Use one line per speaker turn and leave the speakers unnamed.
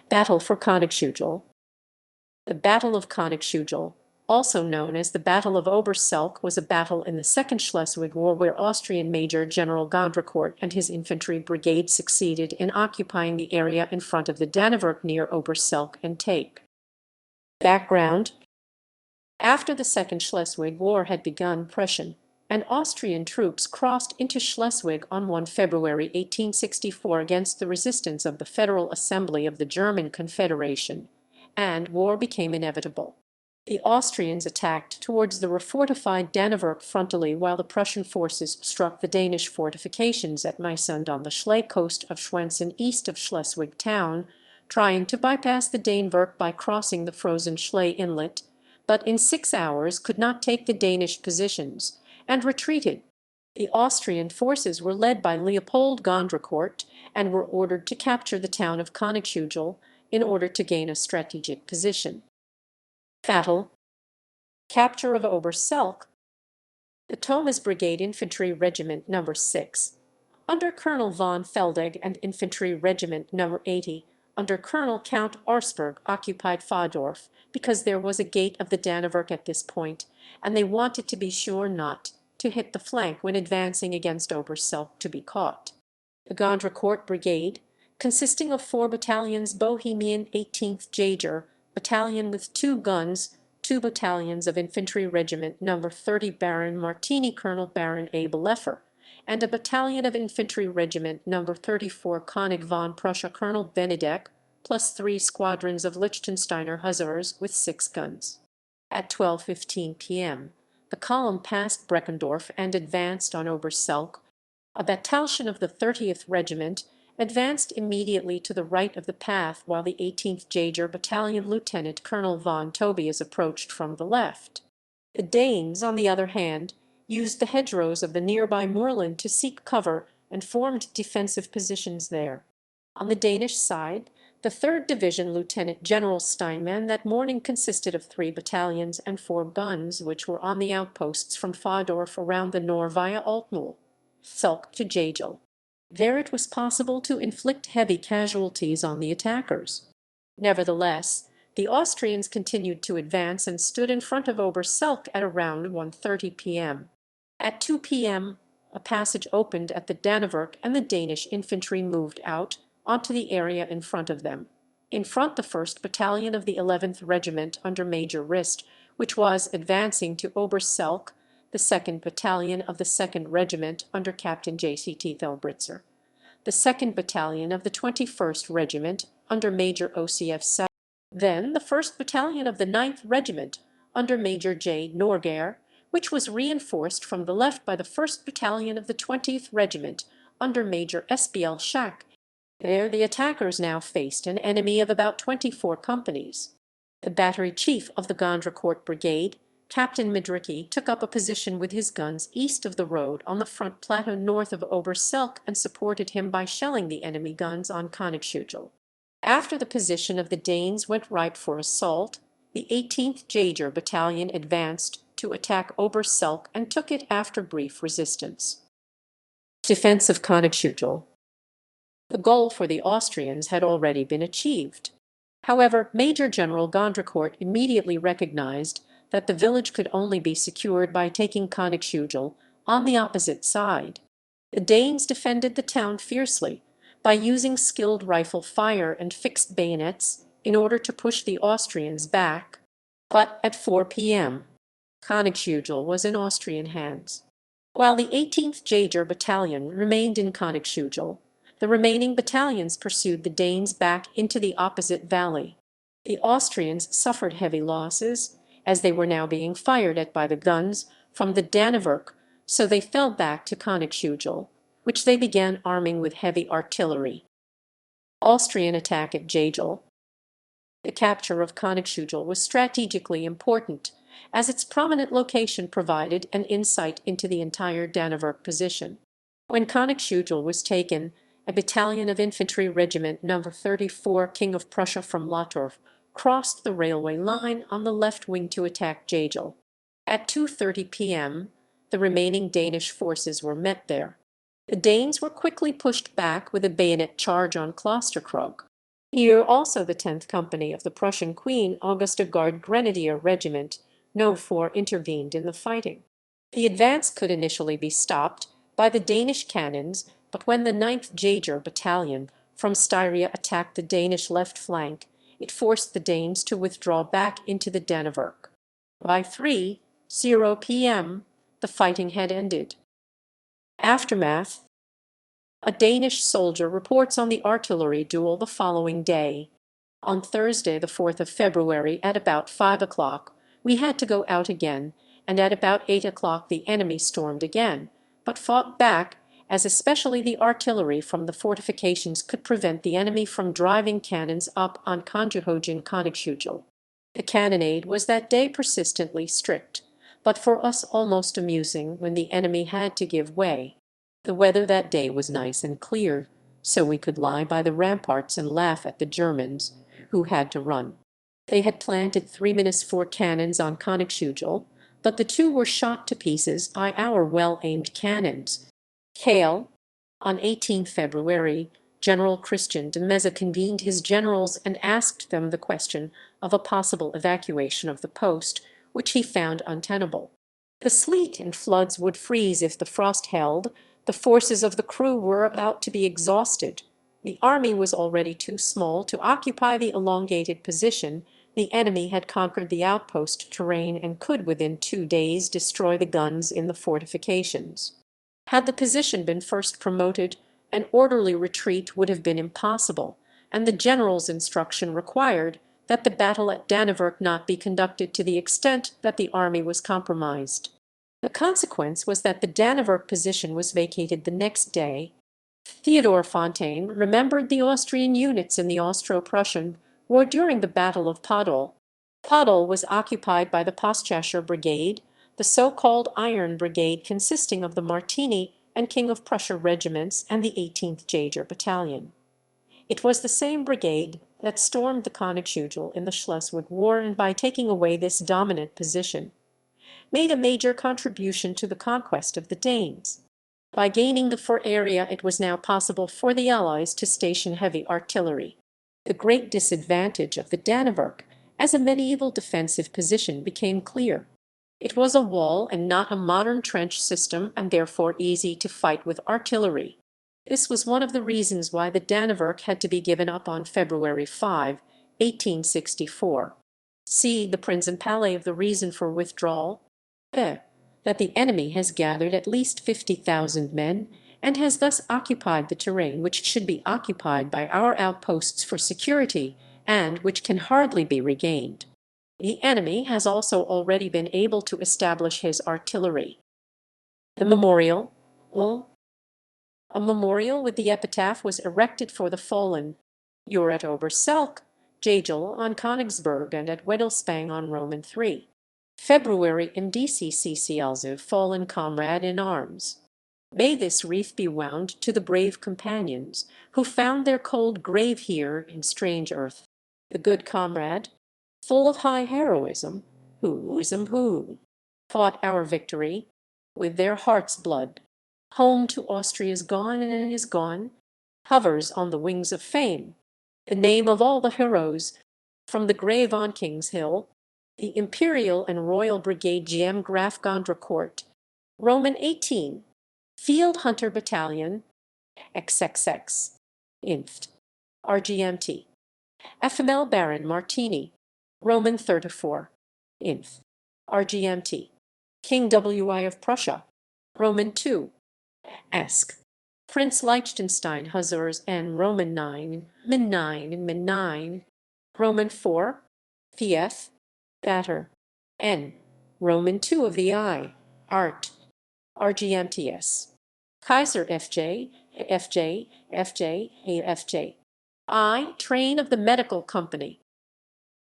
Battle for Königshügel. The Battle of Königshügel, also known as the Battle of Ober-Selk, was a battle in the Second Schleswig War where Austrian Major General Gondrecourt and his infantry brigade succeeded in occupying the area in front of the Dannevirke near Ober-Selk and take. Background: after the Second Schleswig War had begun, Prussian and Austrian troops crossed into Schleswig on 1 February 1864 against the resistance of the Federal Assembly of the German Confederation, and war became inevitable. The Austrians attacked towards the refortified Dannevirke frontally while the Prussian forces struck the Danish fortifications at Meissen on the Schlei coast of Schwensen east of Schleswig town, trying to bypass the Dannevirke by crossing the frozen Schlei inlet, but in 6 hours could not take the Danish positions, and retreated. The Austrian forces were led by Leopold Gondrecourt and were ordered to capture the town of Königshügel in order to gain a strategic position. Battle. Capture of Ober-Selk. The Thomas Brigade Infantry Regiment No. 6, under Colonel von Feldegg, and Infantry Regiment No. 80, under Colonel Count Arsberg, occupied Fahrdorf because there was a gate of the Dannevirke at this point, and they wanted to be sure not to hit the flank when advancing against Ober-Selk to be caught. The Gondrecourt Brigade, consisting of 4 battalions, Bohemian 18th Jager Battalion with 2 guns, 2 battalions of Infantry Regiment No. 30 Baron Martini Colonel Baron Abel Leffer, and a battalion of Infantry Regiment No. 34 König von Prussia Colonel Benedek, plus 3 squadrons of Liechtensteiner Hussars with 6 guns. At 12:15 p.m., the column passed Breckendorf and advanced on Ober-Selk. A battalion of the 30th Regiment advanced immediately to the right of the path, while the 18th Jager Battalion Lieutenant Colonel von Tobias approached from the left. The Danes, on the other hand, used the hedgerows of the nearby moorland to seek cover and formed defensive positions there. On the Danish side, the 3rd Division Lieutenant General Steinmann that morning consisted of 3 battalions and 4 guns, which were on the outposts from Fahrdorf around the Nor via Altmühl, Selk to Jagel. There it was possible to inflict heavy casualties on the attackers. Nevertheless, the Austrians continued to advance and stood in front of Ober-Selk at around 1:30 p.m. At 2 p.m., a passage opened at the Dannevirke and the Danish infantry moved out onto the area in front of them. In front, the 1st Battalion of the 11th Regiment under Major Rist, which was advancing to Ober-Selk, the 2nd Battalion of the 2nd Regiment under Captain J.C.T. Thelbritzer, the 2nd Battalion of the 21st Regiment under Major O.C.F. South, then the 1st Battalion of the 9th Regiment under Major J. Norgare, which was reinforced from the left by the 1st Battalion of the 20th Regiment under Major S.B.L. Schack. There the attackers now faced an enemy of about 24 companies. The battery chief of the Gondrecourt Brigade, Captain Midricke, took up a position with his guns east of the road on the front plateau north of Ober-Selk and supported him by shelling the enemy guns on Königshügel. After the position of the Danes went ripe for assault, the 18th Jager Battalion advanced to attack Ober-Selk and took it after brief resistance. Defense of Königshügel. The goal for the Austrians had already been achieved. However, Major General Gondrecourt immediately recognized that the village could only be secured by taking Königshügel on the opposite side. The Danes defended the town fiercely by using skilled rifle fire and fixed bayonets in order to push the Austrians back, but at 4 p.m., Königshügel was in Austrian hands. While the 18th Jager Battalion remained in Königshügel, the remaining battalions pursued the Danes back into the opposite valley. The Austrians suffered heavy losses, as they were now being fired at by the guns from the Dannevirke, so they fell back to Königshügel, which they began arming with heavy artillery. Austrian attack at Jagel. The capture of Königshügel was strategically important, as its prominent location provided an insight into the entire Dannevirke position. When Königshügel was taken, a battalion of Infantry Regiment No. 34 King of Prussia from Lottorf crossed the railway line on the left wing to attack Jagel. At 2:30 p.m., the remaining Danish forces were met there. The Danes were quickly pushed back with a bayonet charge on Klosterkrog. Here also the 10th Company of the Prussian Queen Augusta Guard Grenadier Regiment No. 4 intervened in the fighting. The advance could initially be stopped by the Danish cannons, but when the 9th Jager Battalion from Styria attacked the Danish left flank, it forced the Danes to withdraw back into the Dannevirke. By 3:00 p.m., the fighting had ended. Aftermath. A Danish soldier reports on the artillery duel the following day. On Thursday, the 4th of February, at about 5 o'clock, we had to go out again, and at about 8 o'clock the enemy stormed again, but fought back, as especially the artillery from the fortifications could prevent the enemy from driving cannons up on Königshügel. The cannonade was that day persistently strict, but for us almost amusing when the enemy had to give way. The weather that day was nice and clear, so we could lie by the ramparts and laugh at the Germans, who had to run. They had planted 3-4 cannons on Königshügel, but the two were shot to pieces by our well-aimed cannons. Hail. On 18 February, General Christian de Meza convened his generals and asked them the question of a possible evacuation of the post, which he found untenable. The sleet and floods would freeze if the frost held. The forces of the crew were about to be exhausted. The army was already too small to occupy the elongated position. The enemy had conquered the outpost terrain and could within 2 days destroy the guns in the fortifications. Had the position been first promoted, an orderly retreat would have been impossible, and the general's instruction required that the battle at Dannevirke not be conducted to the extent that the army was compromised. The consequence was that the Dannevirke position was vacated the next day. Theodore Fontaine remembered the Austrian units in the Austro-Prussian War during the Battle of Podol. Podol was occupied by the Postchascher Brigade, the so-called Iron Brigade consisting of the Martini and King of Prussia regiments and the 18th Jager Battalion. It was the same brigade that stormed the Königshügel in the Schleswig War, and by taking away this dominant position, made a major contribution to the conquest of the Danes. By gaining the fort area, it was now possible for the Allies to station heavy artillery. The great disadvantage of the Dannevirke as a medieval defensive position became clear. It was a wall and not a modern trench system, and therefore easy to fight with artillery. This was one of the reasons why the Dannevirke had to be given up on February 5, 1864. See the Principale of the reason for withdrawal. That the enemy has gathered at least 50,000 men, and has thus occupied the terrain which should be occupied by our outposts for security, and which can hardly be regained. The enemy has also already been able to establish his artillery. The memorial. A memorial with the epitaph was erected for the fallen. You're at Ober-Selk, Jagel on Königsberg, and at Wedelspang on Roman 3. February in DCCCLZ, fallen comrade in arms. May this wreath be wound to the brave companions who found their cold grave here in strange earth. The good comrade, full of high heroism, who fought our victory with their heart's blood. Home to Austria's gone and is gone, hovers on the wings of fame. The name of all the heroes from the grave on King's Hill, the Imperial and Royal Brigade GM Graf Gondrecourt, Roman 18, Field Hunter Battalion, XXX, Inft, RGMT, FML Baron Martini, Roman 34, Inf, RGMT, King WI of Prussia, Roman 2, Esk, Prince Liechtenstein Hussars and Roman 9, Min 9, Roman 4, PF, Batter, N, Roman 2 of the I, Art, RGMTS, Kaiser FJ, FJ, FJ, AFJ, I, Train of the Medical Company,